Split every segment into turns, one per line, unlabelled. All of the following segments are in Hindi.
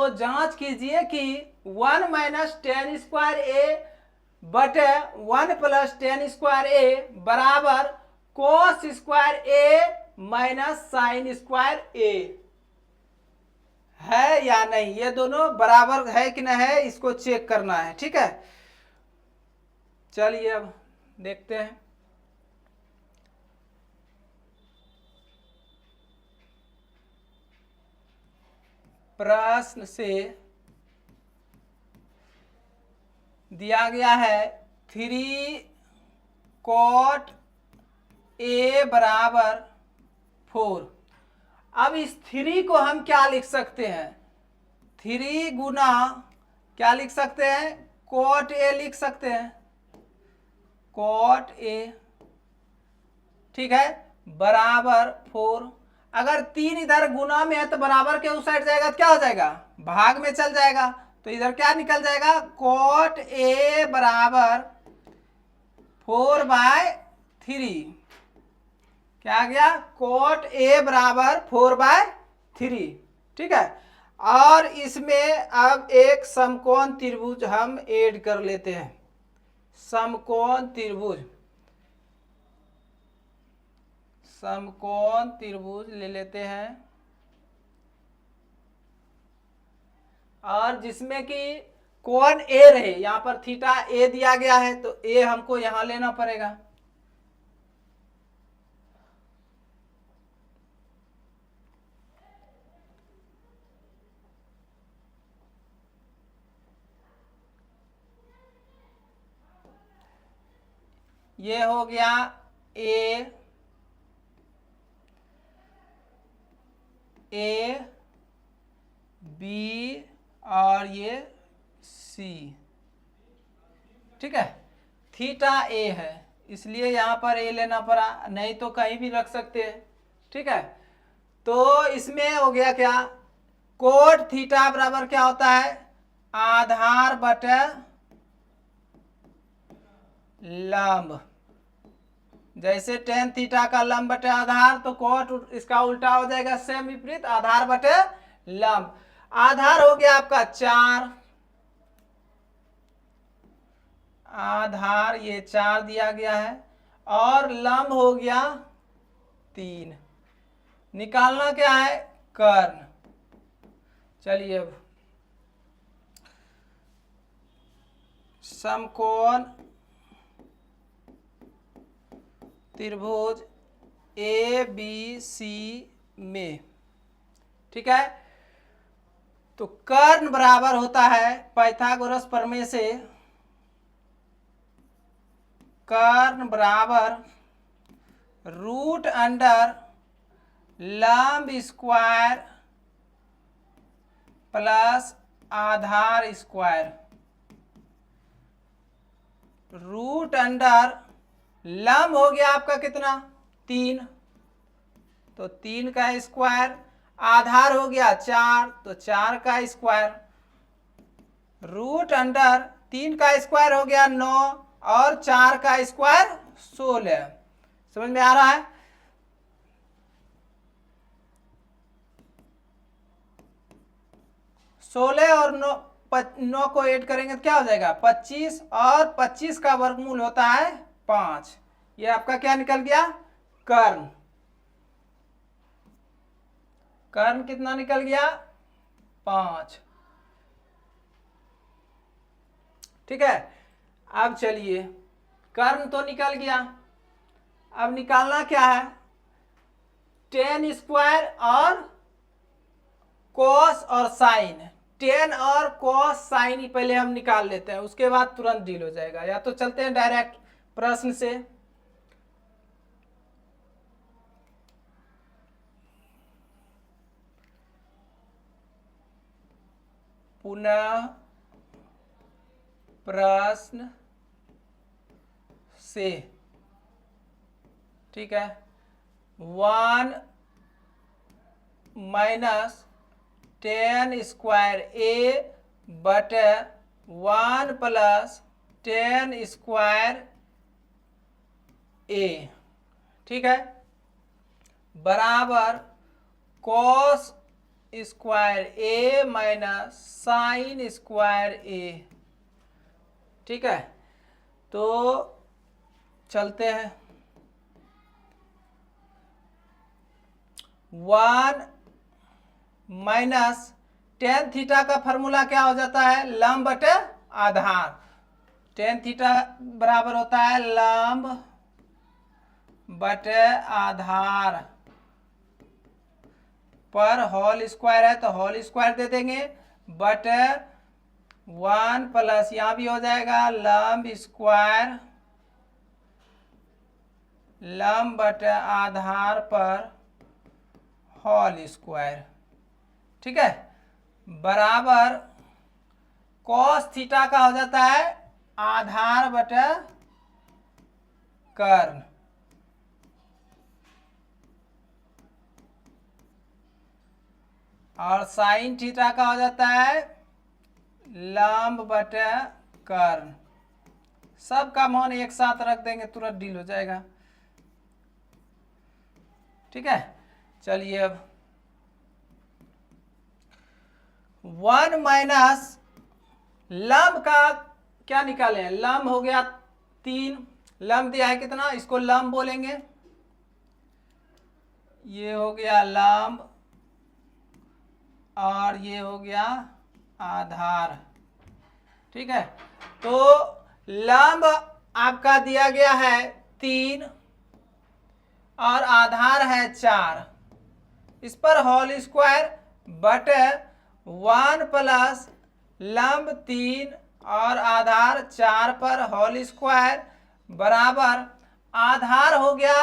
तो जांच कीजिए कि 1 माइनस टेन स्क्वायर ए बटे 1 प्लस टेन स्क्वायर ए बराबर कोस स्क्वायर ए माइनस साइन स्क्वायर ए है या नहीं। ये दोनों बराबर है कि नहीं है, इसको चेक करना है। ठीक है, चलिए अब देखते हैं। प्रश्न से दिया गया है 3 cot a बराबर 4। अब इस 3 को हम क्या लिख सकते हैं, 3 गुना क्या लिख सकते हैं, cot a लिख सकते हैं, cot a, ठीक है, बराबर 4। अगर 3 इधर गुना में है तो बराबर के उस साइड जाएगा तो क्या हो जाएगा, भाग में चल जाएगा। तो इधर क्या निकल जाएगा, cot a बराबर 4/3। क्या आ गया, cot a बराबर 4/3। ठीक है, और इसमें अब एक समकोण त्रिभुज हम ऐड कर लेते हैं। समकोण त्रिभुज, समकोण त्रिभुज ले लेते हैं, और जिसमें कि कोण ए रहे, यहां पर थीटा ए दिया गया है तो ए हमको यहां लेना पड़ेगा। ये हो गया ए बी और ये सी। ठीक है, थीटा ए है इसलिए यहां पर ए लेना पड़ा, नहीं तो कहीं भी रख सकते हैं। ठीक है, तो इसमें हो गया क्या, कोट थीटा बराबर क्या होता है, आधार बटे लंब। जैसे टेन थीटा का लंब बटे आधार, तो कोट इसका उल्टा हो जाएगा, सेम विपरीत, आधार बटे लंब। आधार हो गया आपका 4, आधार ये 4 दिया गया है, और लंब हो गया 3। निकालना क्या है, कर्ण। चलिए अब समकोण त्रिभुज ए बी सी में, ठीक है, तो कर्ण बराबर होता है पाइथागोरस प्रमेय से, कर्ण बराबर रूट अंडर लंब स्क्वायर प्लस आधार स्क्वायर। रूट अंडर लंब हो गया आपका कितना, 3, तो 3 का स्क्वायर, आधार हो गया 4, तो 4 का स्क्वायर, रूट अंडर 3 का स्क्वायर हो गया 9, और 4 का स्क्वायर 16। समझ में आ रहा है। सोलह और 9 को ऐड करेंगे तो क्या हो जाएगा, 25, और 25 का वर्गमूल होता है 5। ये आपका क्या निकल गया, कर्ण। कर्ण कितना निकल गया, 5। ठीक है, अब चलिए, कर्ण तो निकल गया, अब निकालना क्या है, टेन स्क्वायर और कोस और साइन। टेन और कोस साइन पहले हम निकाल लेते हैं, उसके बाद तुरंत डील हो जाएगा। या तो चलते हैं डायरेक्ट प्रश्न से, पुनः प्रश्न से, ठीक है, 1 माइनस टेन स्क्वायर ए बटे 1 प्लस टेन स्क्वायर ए, ठीक है, बराबर कॉस स्क्वायर ए माइनस साइन स्क्वायर ए। ठीक है, तो चलते हैं। 1 माइनस टेन थीटा का फॉर्मूला क्या हो जाता है? लंब बटे आधार। टेन थीटा बराबर होता है लंब बटे आधार पर होल स्क्वायर है तो होल स्क्वायर दे देंगे, बटे 1 प्लस यहां भी हो जाएगा लंब स्क्वायर लंब बटे आधार पर होल स्क्वायर। ठीक है, बराबर कॉस थीटा का हो जाता है आधार बटे कर्ण, और साइन थीटा का हो जाता है लंब बटे कर्ण। सबका मान एक साथ रख देंगे, तुरंत डील हो जाएगा। ठीक है, चलिए अब 1 माइनस लंब का क्या निकालें? लंब हो गया 3, लंब दिया है कितना, इसको लंब बोलेंगे। ये हो गया लंब और ये हो गया आधार। ठीक है, तो लंब आपका दिया गया है 3 और आधार है 4, इस पर होल स्क्वायर बटे 1 प्लस लंब 3 और आधार 4 पर होल स्क्वायर बराबर आधार हो गया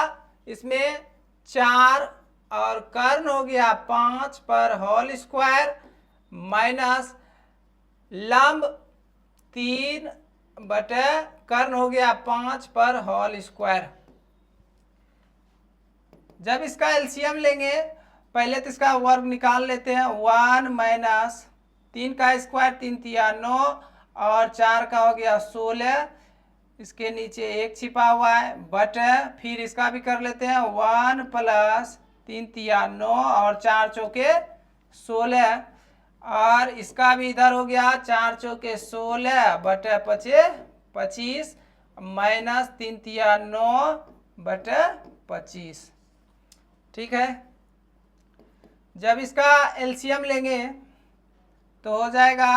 इसमें 4 और कर्ण हो गया 5 पर होल स्क्वायर माइनस लंब 3 बटे कर्ण हो गया 5 पर होल स्क्वायर। जब इसका एलसीएम लेंगे, पहले तो इसका वर्ग निकाल लेते हैं। 1 माइनस 3 का स्क्वायर 3 तिया 9 और 4 का हो गया 16, इसके नीचे 1 छिपा हुआ है, बटे फिर इसका भी कर लेते हैं 1 प्लस 3 तिया 9 और 4 चौके 16, और इसका भी इधर हो गया 4 चौके 16 बटे 25 माइनस 3 तिया 9 बटे 25। ठीक है, जब इसका एलसीएम लेंगे तो हो जाएगा,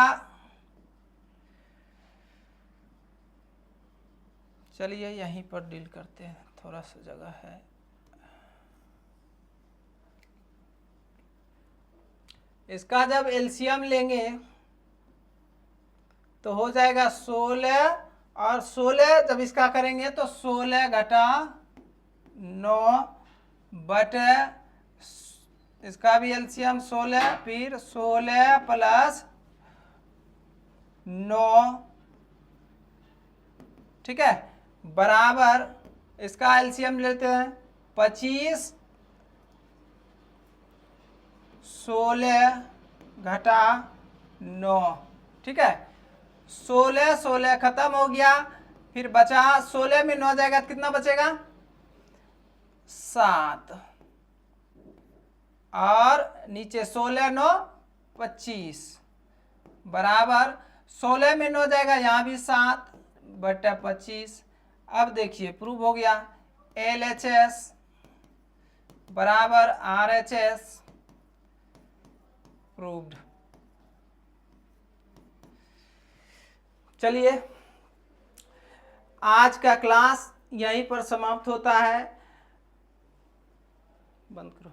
चलिए यहीं पर डील करते हैं, थोड़ा सा जगह है। इसका जब एलसीएम लेंगे तो हो जाएगा 16 और 16, जब इसका करेंगे तो 16 घटा 9 बटे इसका भी एलसीएम 16, फिर 16 प्लस 9। ठीक है, बराबर इसका एलसीएम लेते हैं 25 16 घटा 9। ठीक है, 16 खत्म हो गया, फिर बचा 16 में 9 जाएगा तो कितना बचेगा? 7, और नीचे 16 9 25 बराबर 16 में 9 जाएगा, यहाँ भी 7 बटे 25। अब देखिए प्रूव हो गया, LHS बराबर RHS प्रूव्ड। चलिए आज का क्लास यहीं पर समाप्त होता है, बंद करो।